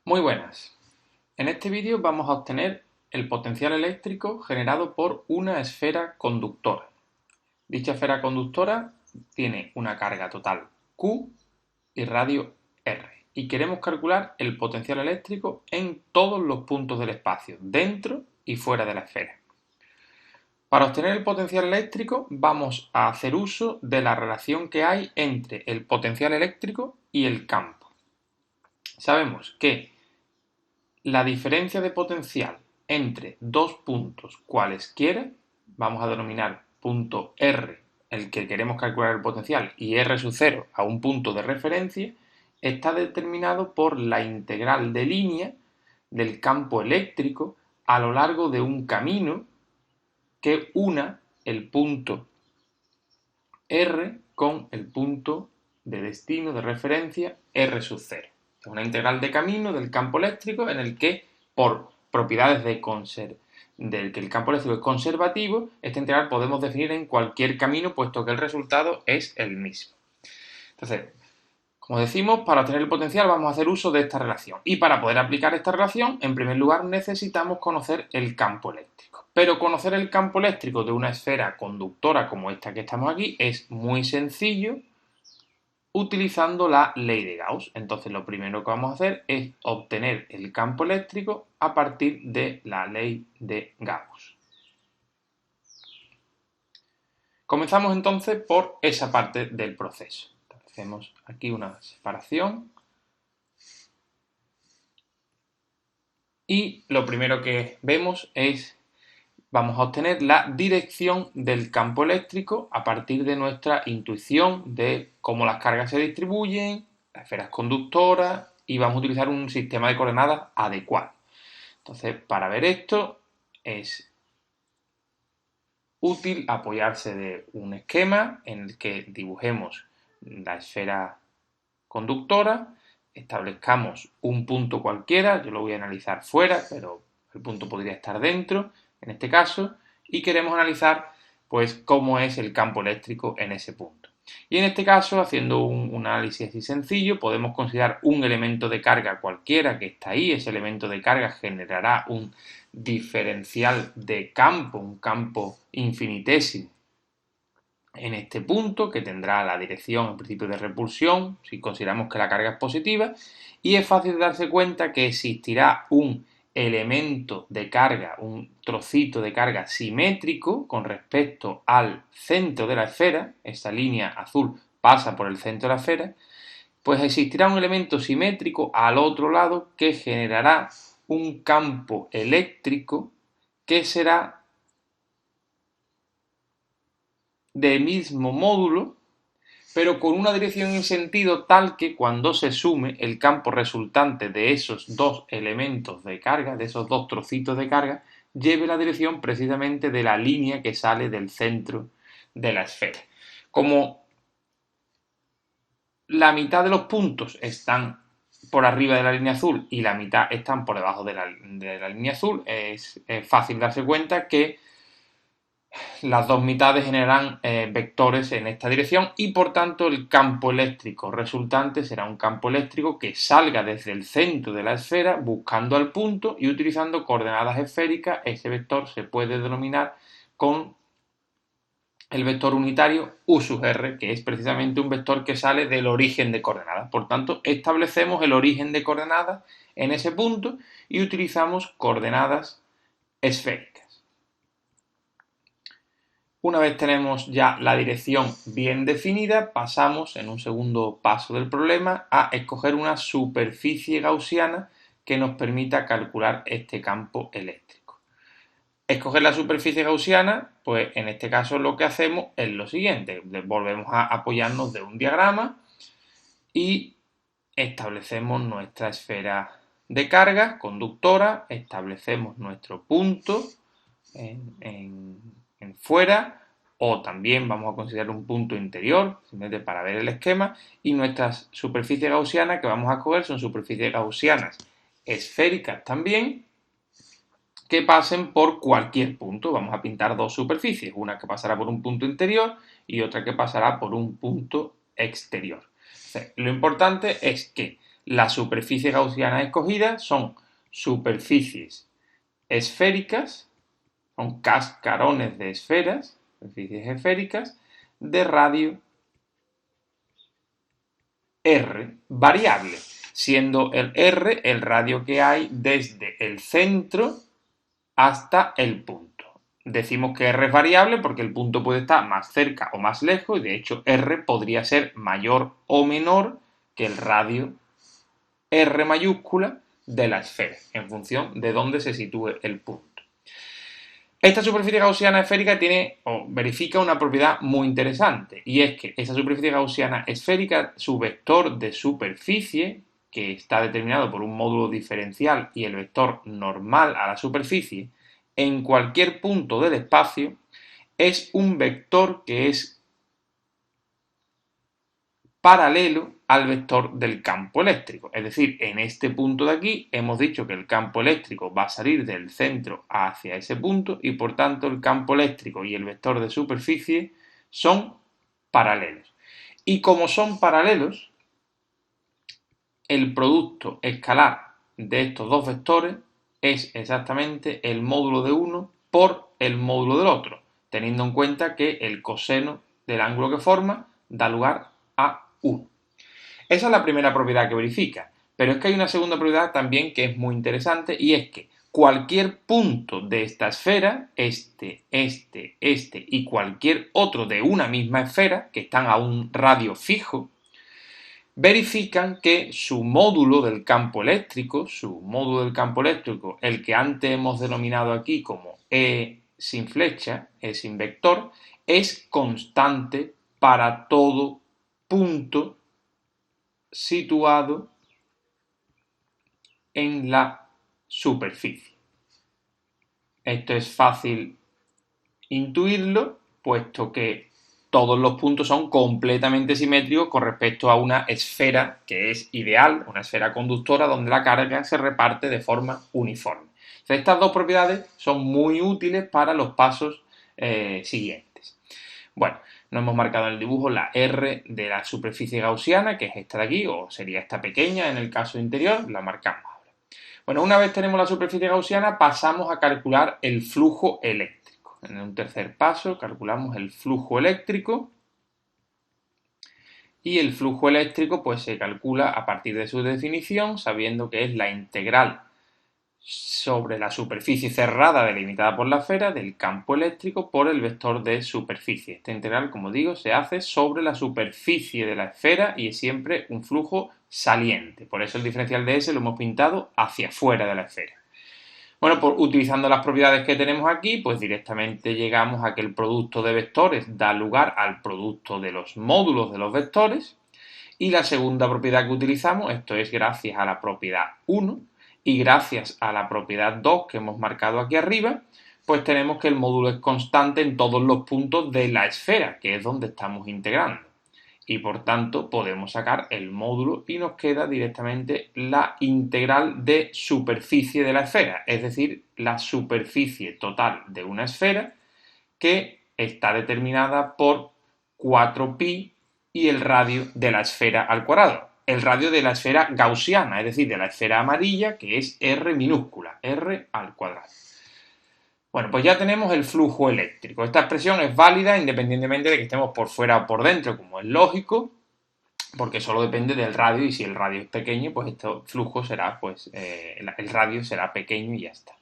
Muy buenas. En este vídeo vamos a obtener el potencial eléctrico generado por una esfera conductora. Dicha esfera conductora tiene una carga total Q y radio R. Y queremos calcular el potencial eléctrico en todos los puntos del espacio, dentro y fuera de la esfera. Para obtener el potencial eléctrico vamos a hacer uso de la relación que hay entre el potencial eléctrico y el campo. Sabemos que la diferencia de potencial entre dos puntos cualesquiera, vamos a denominar punto R el que queremos calcular el potencial y R sub 0 a un punto de referencia, está determinado por la integral de línea del campo eléctrico a lo largo de un camino que una el punto R con el punto de destino de referencia R sub 0. Es una integral de camino del campo eléctrico en el que, por propiedades del que el campo eléctrico es conservativo, esta integral podemos definir en cualquier camino, puesto que el resultado es el mismo. Entonces, como decimos, para obtener el potencial vamos a hacer uso de esta relación. Y para poder aplicar esta relación, en primer lugar necesitamos conocer el campo eléctrico. Pero conocer el campo eléctrico de una esfera conductora como esta que estamos aquí es muy sencillo utilizando la ley de Gauss. Entonces lo primero que vamos a hacer es obtener el campo eléctrico a partir de la ley de Gauss. Comenzamos entonces por esa parte del proceso. Hacemos aquí una separación. Y lo primero que vemos es, vamos a obtener la dirección del campo eléctrico a partir de nuestra intuición de cómo las cargas se distribuyen, las esferas conductoras, y vamos a utilizar un sistema de coordenadas adecuado. Entonces, para ver esto es útil apoyarse de un esquema en el que dibujemos la esfera conductora, establezcamos un punto cualquiera, yo lo voy a analizar fuera, pero el punto podría estar dentro, en este caso, y queremos analizar pues cómo es el campo eléctrico en ese punto. Y en este caso, haciendo un análisis así sencillo, podemos considerar un elemento de carga cualquiera que está ahí. Ese elemento de carga generará un diferencial de campo, un campo infinitésimo en este punto, que tendrá la dirección en principio de repulsión, si consideramos que la carga es positiva, y es fácil darse cuenta que existirá un elemento de carga, un trocito de carga simétrico con respecto al centro de la esfera, esta línea azul pasa por el centro de la esfera, pues existirá un elemento simétrico al otro lado que generará un campo eléctrico que será del mismo módulo, pero con una dirección y sentido tal que cuando se sume el campo resultante de esos dos elementos de carga, de esos dos trocitos de carga, lleve la dirección precisamente de la línea que sale del centro de la esfera. Como la mitad de los puntos están por arriba de la línea azul y la mitad están por debajo de la línea azul, es fácil darse cuenta que las dos mitades generarán vectores en esta dirección y por tanto el campo eléctrico resultante será un campo eléctrico que salga desde el centro de la esfera buscando al punto y utilizando coordenadas esféricas. Ese vector se puede denominar con el vector unitario U sub R, que es precisamente un vector que sale del origen de coordenadas. Por tanto, establecemos el origen de coordenadas en ese punto y utilizamos coordenadas esféricas. Una vez tenemos ya la dirección bien definida, pasamos en un segundo paso del problema a escoger una superficie gaussiana que nos permita calcular este campo eléctrico. Escoger la superficie gaussiana, pues en este caso lo que hacemos es lo siguiente, volvemos a apoyarnos de un diagrama y establecemos nuestra esfera de carga conductora, establecemos nuestro punto en fuera, o también vamos a considerar un punto interior, simplemente para ver el esquema, y nuestras superficies gaussianas que vamos a coger son superficies gaussianas esféricas también, que pasen por cualquier punto. Vamos a pintar dos superficies, una que pasará por un punto interior y otra que pasará por un punto exterior. Lo importante es que Las superficies gaussianas escogidas son superficies esféricas, son cascarones de esferas, superficies esféricas, de radio R variable, siendo el R el radio que hay desde el centro hasta el punto. Decimos que R es variable porque el punto puede estar más cerca o más lejos y de hecho R podría ser mayor o menor que el radio R mayúscula de la esfera en función de dónde se sitúe el punto. Esta superficie gaussiana esférica tiene o verifica una propiedad muy interesante y es que esa superficie gaussiana esférica, su vector de superficie, que está determinado por un módulo diferencial y el vector normal a la superficie, en cualquier punto del espacio es un vector que es paralelo al vector del campo eléctrico. Es decir, en este punto de aquí hemos dicho que el campo eléctrico va a salir del centro hacia ese punto y por tanto el campo eléctrico y el vector de superficie son paralelos. Y como son paralelos, el producto escalar de estos dos vectores es exactamente el módulo de uno por el módulo del otro, teniendo en cuenta que el coseno del ángulo que forma da lugar a 1. Esa es la primera propiedad que verifica, pero es que hay una segunda propiedad también que es muy interesante y es que cualquier punto de esta esfera, este y cualquier otro de una misma esfera, que están a un radio fijo, verifican que su módulo del campo eléctrico, el que antes hemos denominado aquí como E sin flecha, E sin vector, es constante para todo punto situado en la superficie. Esto es fácil intuirlo, puesto que todos los puntos son completamente simétricos con respecto a una esfera que es ideal, una esfera conductora donde la carga se reparte de forma uniforme. Entonces, estas dos propiedades son muy útiles para los pasos siguientes. Bueno, nos hemos marcado en el dibujo la R de la superficie gaussiana, que es esta de aquí, o sería esta pequeña en el caso interior, la marcamos ahora. Bueno, una vez tenemos la superficie gaussiana, pasamos a calcular el flujo eléctrico. En un tercer paso calculamos el flujo eléctrico y el flujo eléctrico pues se calcula a partir de su definición, sabiendo que es la integral sobre la superficie cerrada delimitada por la esfera del campo eléctrico por el vector de superficie. Esta integral, como digo, se hace sobre la superficie de la esfera y es siempre un flujo saliente. Por eso el diferencial de S lo hemos pintado hacia afuera de la esfera. Bueno, pues utilizando las propiedades que tenemos aquí, pues directamente llegamos a que el producto de vectores da lugar al producto de los módulos de los vectores. Y la segunda propiedad que utilizamos, esto es gracias a la propiedad 1 y gracias a la propiedad 2 que hemos marcado aquí arriba, pues tenemos que el módulo es constante en todos los puntos de la esfera, que es donde estamos integrando. Y por tanto podemos sacar el módulo y nos queda directamente la integral de superficie de la esfera, es decir, la superficie total de una esfera que está determinada por 4pi y el radio de la esfera al cuadrado. El radio de la esfera gaussiana, es decir, de la esfera amarilla, que es R minúscula, R al cuadrado. Bueno, pues ya tenemos el flujo eléctrico. Esta expresión es válida independientemente de que estemos por fuera o por dentro, como es lógico, porque solo depende del radio y si el radio es pequeño, pues este flujo será, el radio será pequeño y ya está.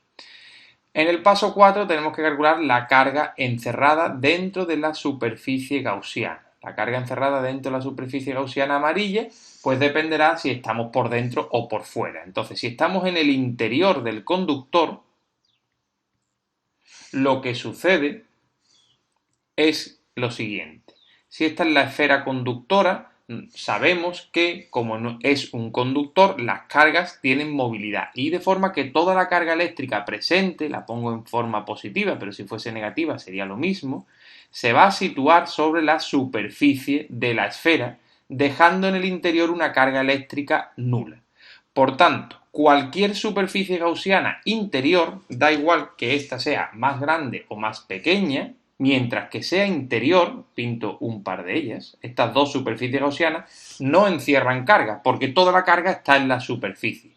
En el paso 4 tenemos que calcular la carga encerrada dentro de la superficie gaussiana. La carga encerrada dentro de la superficie gaussiana amarilla, pues dependerá si estamos por dentro o por fuera. Entonces, si estamos en el interior del conductor, lo que sucede es lo siguiente. Si esta es la esfera conductora, sabemos que como no es un conductor, las cargas tienen movilidad y de forma que toda la carga eléctrica presente, la pongo en forma positiva, pero si fuese negativa sería lo mismo, se va a situar sobre la superficie de la esfera, dejando en el interior una carga eléctrica nula. Por tanto, cualquier superficie gaussiana interior, da igual que ésta sea más grande o más pequeña, mientras que sea interior, pinto un par de ellas, estas dos superficies gaussianas no encierran carga, porque toda la carga está en la superficie.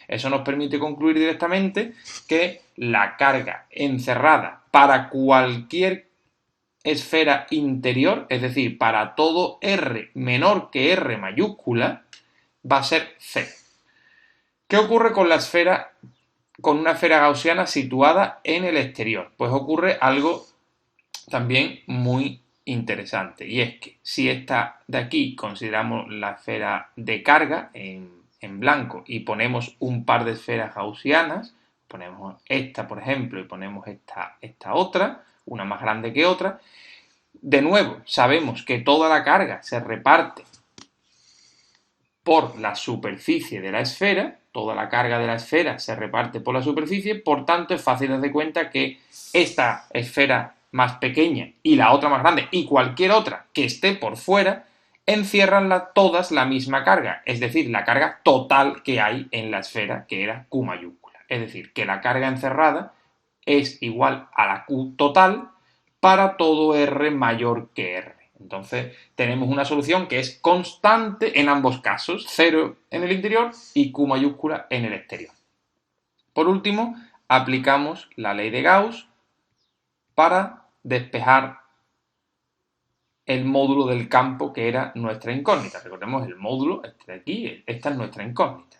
Eso nos permite concluir directamente que la carga encerrada para cualquier esfera interior, es decir, para todo R menor que R mayúscula, va a ser 0. ¿Qué ocurre con la esfera, con una esfera gaussiana situada en el exterior? Pues ocurre algo también muy interesante, y es que si esta de aquí consideramos la esfera de carga en blanco y ponemos un par de esferas gaussianas, ponemos esta por ejemplo y ponemos esta otra, una más grande que otra, de nuevo sabemos que toda la carga se reparte por la superficie de la esfera, toda la carga de la esfera se reparte por la superficie, por tanto es fácil darse cuenta que esta esfera más pequeña y la otra más grande y cualquier otra que esté por fuera encierran todas la misma carga, es decir, la carga total que hay en la esfera que era Q mayúscula. Es decir, que la carga encerrada es igual a la Q total para todo R mayor que R. Entonces tenemos una solución que es constante en ambos casos, 0 en el interior y Q mayúscula en el exterior. Por último, aplicamos la ley de Gauss para despejar el módulo del campo que era nuestra incógnita. Recordemos el módulo, este de aquí, esta es nuestra incógnita.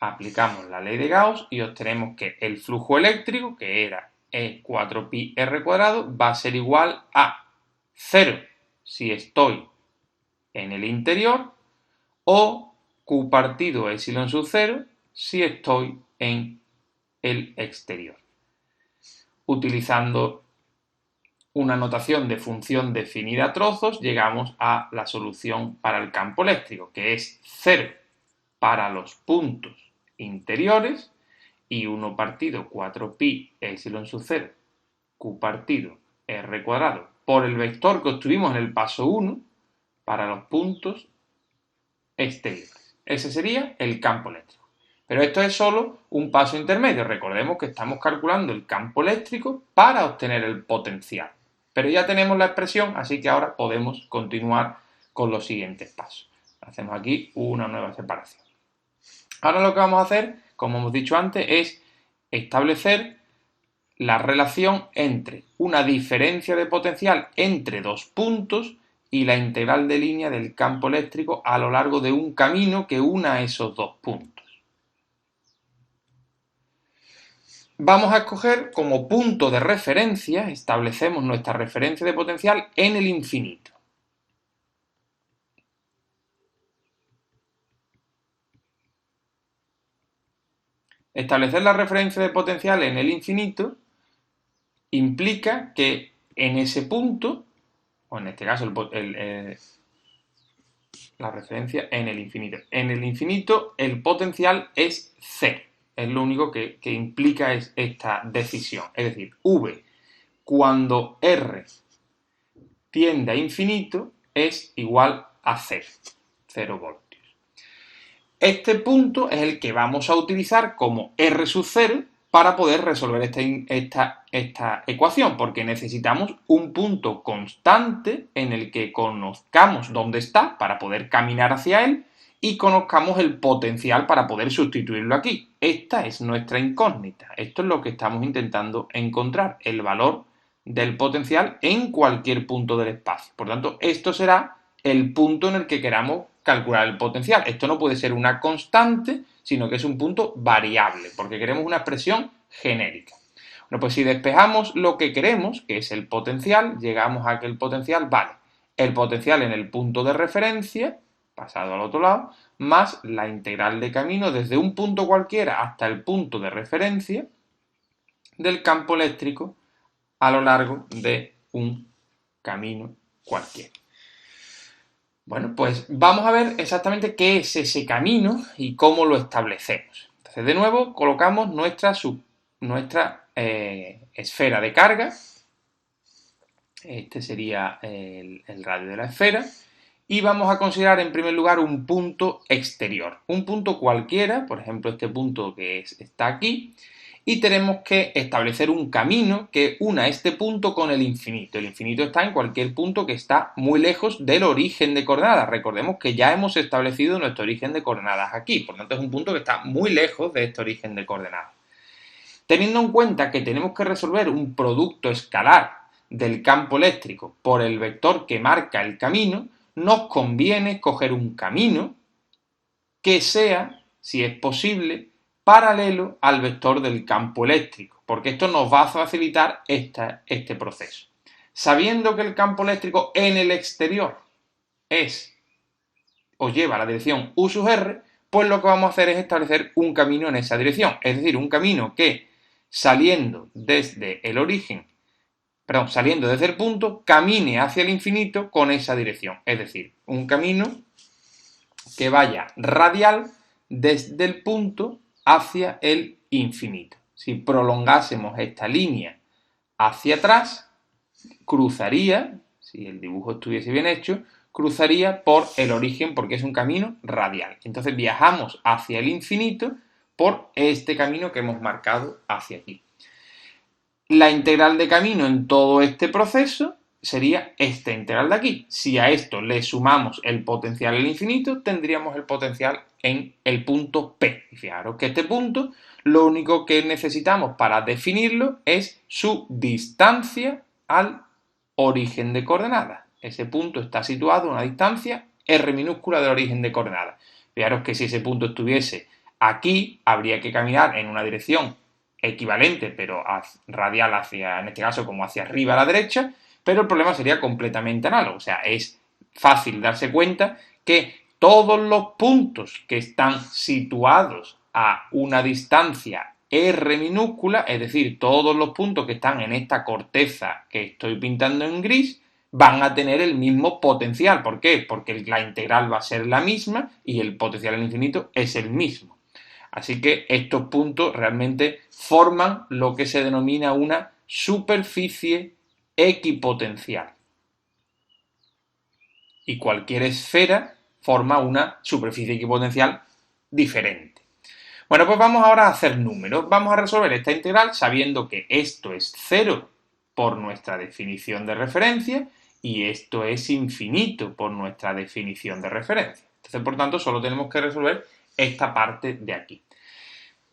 Aplicamos la ley de Gauss y obtenemos que el flujo eléctrico, que era E4pi r cuadrado, va a ser igual a 0 si estoy en el interior o Q partido epsilon sub 0 si estoy en el exterior. Utilizando una notación de función definida a trozos, llegamos a la solución para el campo eléctrico, que es 0 para los puntos interiores y 1 partido 4pi epsilon sub 0 Q partido r cuadrado por el vector que obtuvimos en el paso 1 para los puntos exteriores. Ese sería el campo eléctrico. Pero esto es solo un paso intermedio. Recordemos que estamos calculando el campo eléctrico para obtener el potencial. Pero ya tenemos la expresión, así que ahora podemos continuar con los siguientes pasos. Hacemos aquí una nueva separación. Ahora lo que vamos a hacer, como hemos dicho antes, es establecer la relación entre una diferencia de potencial entre dos puntos y la integral de línea del campo eléctrico a lo largo de un camino que una esos dos puntos. Vamos a escoger como punto de referencia, establecemos nuestra referencia de potencial en el infinito. Establecer la referencia de potencial en el infinito implica que en ese punto, o en este caso la referencia en el infinito el potencial es 0. Es lo único que implica esta decisión. Es decir, V cuando R tiende a infinito es igual a 0. 0 voltios. Este punto es el que vamos a utilizar como R sub 0 para poder resolver esta ecuación, porque necesitamos un punto constante en el que conozcamos dónde está para poder caminar hacia él y conozcamos el potencial para poder sustituirlo aquí. Esta es nuestra incógnita. Esto es lo que estamos intentando encontrar, el valor del potencial en cualquier punto del espacio. Por tanto, esto será el punto en el que queramos calcular el potencial. Esto no puede ser una constante, sino que es un punto variable, porque queremos una expresión genérica. Bueno, pues si despejamos lo que queremos, que es el potencial, llegamos a que el potencial vale el potencial en el punto de referencia, pasado al otro lado, más la integral de camino desde un punto cualquiera hasta el punto de referencia del campo eléctrico a lo largo de un camino cualquiera. Bueno, pues vamos a ver exactamente qué es ese camino y cómo lo establecemos. Entonces, de nuevo, colocamos nuestra esfera de carga. Este sería el radio de la esfera. Y vamos a considerar en primer lugar un punto exterior. Un punto cualquiera, por ejemplo este punto que está aquí. y tenemos que establecer un camino que una este punto con el infinito. El infinito está en cualquier punto que está muy lejos del origen de coordenadas. Recordemos que ya hemos establecido nuestro origen de coordenadas aquí, por lo tanto es un punto que está muy lejos de este origen de coordenadas. Teniendo en cuenta que tenemos que resolver un producto escalar del campo eléctrico por el vector que marca el camino, nos conviene escoger un camino que sea, si es posible, paralelo al vector del campo eléctrico, porque esto nos va a facilitar este proceso. Sabiendo que el campo eléctrico en el exterior lleva la dirección U sub R, pues lo que vamos a hacer es establecer un camino en esa dirección, es decir, un camino que saliendo desde el origen, saliendo desde el punto, camine hacia el infinito con esa dirección, es decir, un camino que vaya radial desde el punto hacia el infinito. Si prolongásemos esta línea hacia atrás, cruzaría, si el dibujo estuviese bien hecho, cruzaría por el origen porque es un camino radial. Entonces viajamos hacia el infinito por este camino que hemos marcado hacia aquí. La integral de camino en todo este proceso sería esta integral de aquí. Si a esto le sumamos el potencial al infinito, tendríamos el potencial en el punto P. Y fijaros que este punto, lo único que necesitamos para definirlo es su distancia al origen de coordenadas. Ese punto está situado a una distancia r minúscula del origen de coordenadas. Fijaros que si ese punto estuviese aquí, habría que caminar en una dirección equivalente, pero radial hacia, en este caso, como hacia arriba a la derecha, pero el problema sería completamente análogo. O sea, es fácil darse cuenta que todos los puntos que están situados a una distancia r minúscula, es decir, todos los puntos que están en esta corteza que estoy pintando en gris, van a tener el mismo potencial. ¿Por qué? Porque la integral va a ser la misma y el potencial al infinito es el mismo. Así que estos puntos realmente forman lo que se denomina una superficie equipotencial. Y cualquier esfera forma una superficie equipotencial diferente. Bueno, pues vamos ahora a hacer números. Vamos a resolver esta integral sabiendo que esto es 0 por nuestra definición de referencia y esto es infinito por nuestra definición de referencia. Entonces, por tanto, solo tenemos que resolver esta parte de aquí.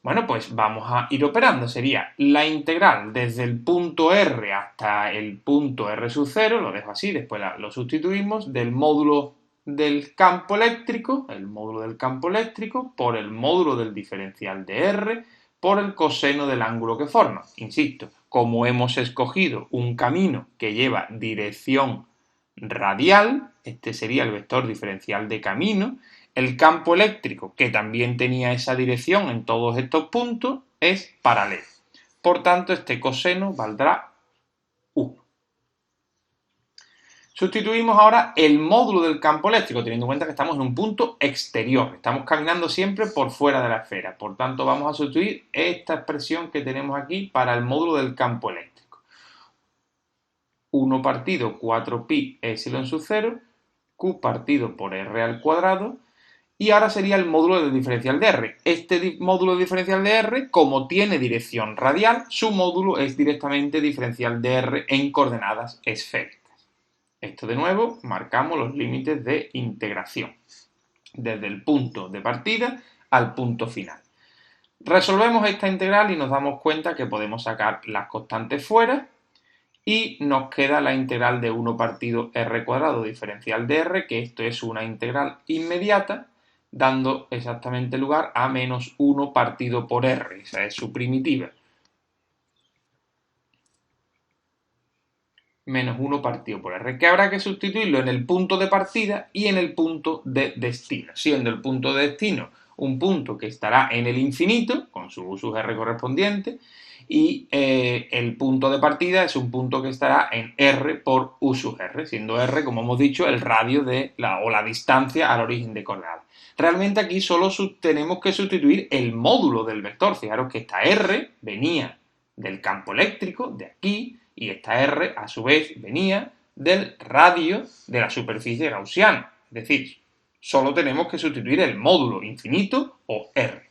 Bueno, pues vamos a ir operando. Sería la integral desde el punto R hasta el punto R sub 0, lo dejo así, después lo sustituimos, del módulo del campo eléctrico, el módulo del campo eléctrico, por el módulo del diferencial de R, por el coseno del ángulo que forma. Insisto, como hemos escogido un camino que lleva dirección radial, este sería el vector diferencial de camino, el campo eléctrico, que también tenía esa dirección en todos estos puntos, es paralelo. Por tanto, este coseno valdrá 1. Sustituimos ahora el módulo del campo eléctrico, teniendo en cuenta que estamos en un punto exterior. Estamos caminando siempre por fuera de la esfera. Por tanto, vamos a sustituir esta expresión que tenemos aquí para el módulo del campo eléctrico. 1 partido 4pi epsilon sub 0, q partido por r al cuadrado, y ahora sería el módulo del diferencial de R. Este módulo diferencial de R, como tiene dirección radial, su módulo es directamente diferencial de R en coordenadas esféricas. Esto de nuevo, marcamos los límites de integración, desde el punto de partida al punto final. Resolvemos esta integral y nos damos cuenta que podemos sacar las constantes fuera y nos queda la integral de 1 partido r cuadrado diferencial de R, que esto es una integral inmediata, dando exactamente lugar a menos 1 partido por r, esa es su primitiva. Menos 1 partido por r, que habrá que sustituirlo en el punto de partida y en el punto de destino, siendo el punto de destino un punto que estará en el infinito, con su U sub r correspondiente, y el punto de partida es un punto que estará en r por U sub r, siendo r, como hemos dicho, el radio o la distancia al origen de coordenadas. Realmente aquí solo tenemos que sustituir el módulo del vector. Fijaros que esta r venía del campo eléctrico, de aquí, y esta r, a su vez, venía del radio de la superficie gaussiana. Es decir, solo tenemos que sustituir el módulo infinito o r.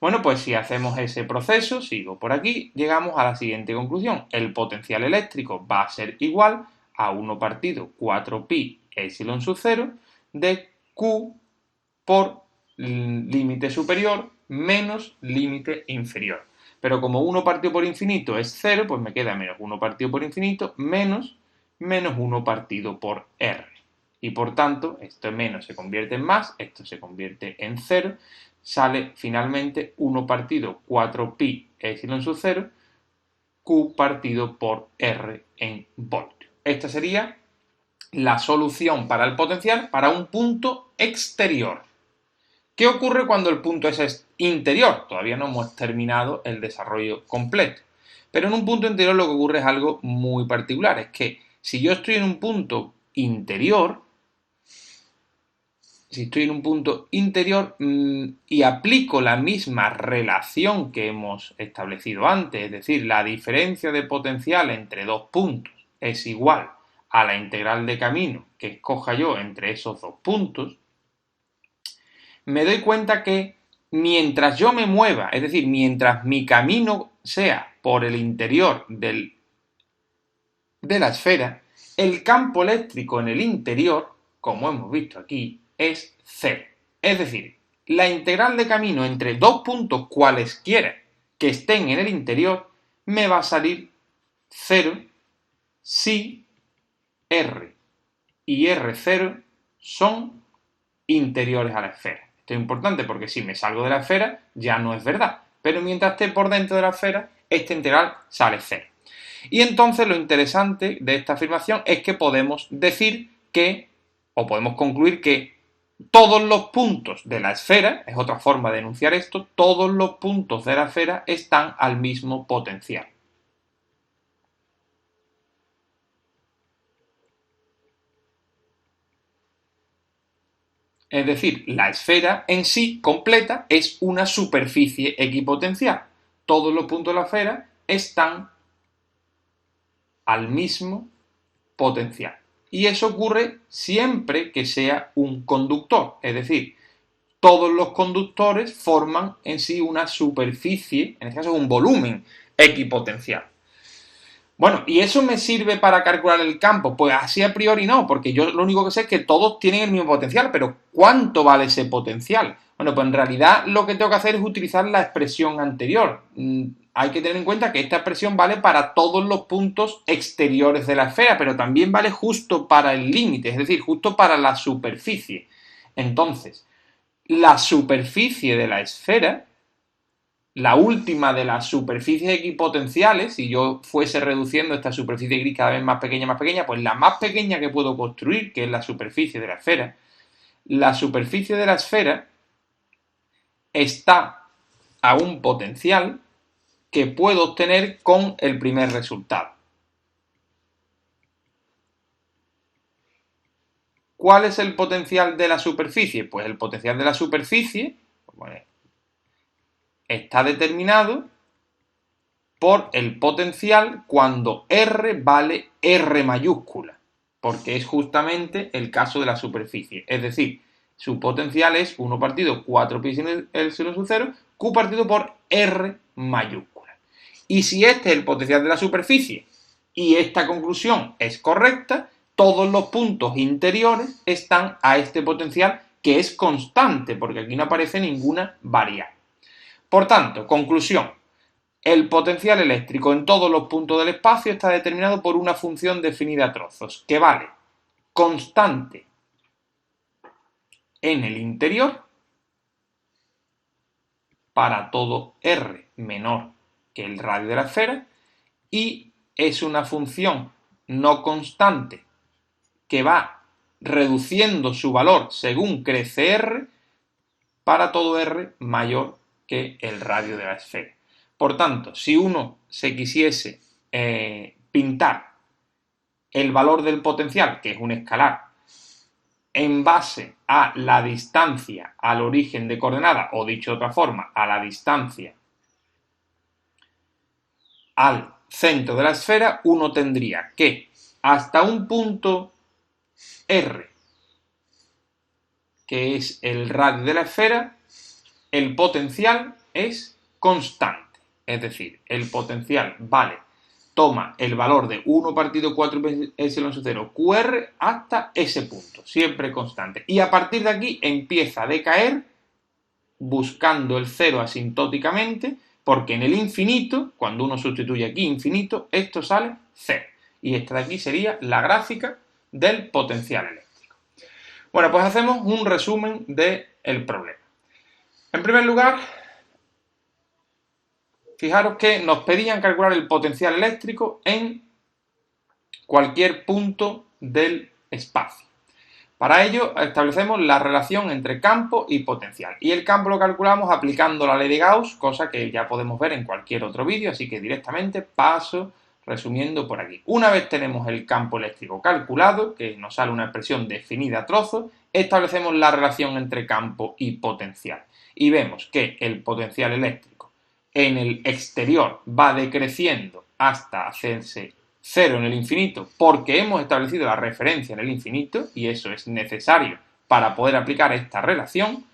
Bueno, pues si hacemos ese proceso, sigo por aquí, llegamos a la siguiente conclusión. El potencial eléctrico va a ser igual a 1 partido 4pi epsilon sub 0 de Q por límite superior menos límite inferior. Pero como 1 partido por infinito es 0, pues me queda menos 1 partido por infinito menos 1 partido por r. Y por tanto, esto menos se convierte en más, esto se convierte en 0, sale finalmente 1 partido 4pi epsilon sub 0, Q partido por R en voltio. Esta sería la solución para el potencial para un punto exterior. ¿Qué ocurre cuando el punto es interior? Todavía no hemos terminado el desarrollo completo. Pero en un punto interior lo que ocurre es algo muy particular. Es que si yo estoy en un punto interior, y aplico la misma relación que hemos establecido antes, es decir, la diferencia de potencial entre dos puntos es igual a la integral de camino que escoja yo entre esos dos puntos, me doy cuenta que mientras yo me mueva, es decir, mientras mi camino sea por el interior de la esfera, el campo eléctrico en el interior, como hemos visto aquí, es cero. Es decir, la integral de camino entre dos puntos cualesquiera que estén en el interior me va a salir 0 si R y R0 son interiores a la esfera. Esto es importante porque si me salgo de la esfera ya no es verdad, pero mientras esté por dentro de la esfera, esta integral sale 0. Y entonces lo interesante de esta afirmación es que podemos decir que, o podemos concluir que todos los puntos de la esfera, es otra forma de enunciar esto, todos los puntos de la esfera están al mismo potencial. Es decir, la esfera en sí completa es una superficie equipotencial. Todos los puntos de la esfera están al mismo potencial. Y eso ocurre siempre que sea un conductor, es decir, todos los conductores forman en sí una superficie, en este caso un volumen equipotencial. Bueno, ¿y eso me sirve para calcular el campo? Pues así a priori no, porque yo lo único que sé es que todos tienen el mismo potencial, pero ¿cuánto vale ese potencial? Bueno, pues en realidad lo que tengo que hacer es utilizar la expresión anterior. Hay que tener en cuenta que esta expresión vale para todos los puntos exteriores de la esfera, pero también vale justo para el límite, es decir, justo para la superficie. Entonces, la superficie de la esfera, la última de las superficies equipotenciales, si yo fuese reduciendo esta superficie gris cada vez más pequeña, pues la más pequeña que puedo construir, que es la superficie de la esfera está a un potencial que puedo obtener con el primer resultado. ¿Cuál es el potencial de la superficie? Pues el potencial de la superficie está determinado por el potencial cuando R vale R mayúscula, porque es justamente el caso de la superficie. Es decir, su potencial es 1 partido 4pi epsilon sub 0, Q partido por R mayúscula. Y si este es el potencial de la superficie y esta conclusión es correcta, todos los puntos interiores están a este potencial que es constante, porque aquí no aparece ninguna variable. Por tanto, conclusión, el potencial eléctrico en todos los puntos del espacio está determinado por una función definida a trozos, que vale constante en el interior para todo R menor que el radio de la esfera y es una función no constante que va reduciendo su valor según crece R para todo R mayor que el radio de la esfera. Por tanto, si uno se quisiese pintar el valor del potencial, que es un escalar, en base a la distancia al origen de coordenada, o dicho de otra forma, a la distancia al centro de la esfera, uno tendría que hasta un punto R, que es el radio de la esfera, el potencial es constante. Es decir, el potencial toma el valor de 1 partido 4 epsilon 0 QR hasta ese punto, siempre constante. Y a partir de aquí empieza a decaer buscando el cero asintóticamente, porque en el infinito, cuando uno sustituye aquí infinito, esto sale 0. Y esta de aquí sería la gráfica del potencial eléctrico. Bueno, pues hacemos un resumen del problema. En primer lugar, fijaros que nos pedían calcular el potencial eléctrico en cualquier punto del espacio. Para ello establecemos la relación entre campo y potencial. Y el campo lo calculamos aplicando la ley de Gauss, cosa que ya podemos ver en cualquier otro vídeo, así que directamente paso resumiendo por aquí. Una vez tenemos el campo eléctrico calculado, que nos sale una expresión definida a trozos, establecemos la relación entre campo y potencial. Y vemos que el potencial eléctrico en el exterior va decreciendo hasta hacerse 0 en el infinito, porque hemos establecido la referencia en el infinito, y eso es necesario para poder aplicar esta relación,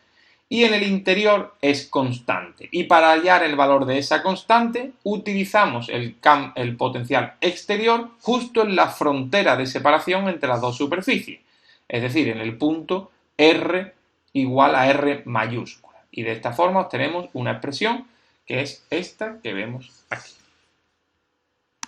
y en el interior es constante. Y para hallar el valor de esa constante, utilizamos el potencial exterior justo en la frontera de separación entre las dos superficies, es decir, en el punto R igual a R mayúscula. Y de esta forma obtenemos una expresión que es esta que vemos aquí.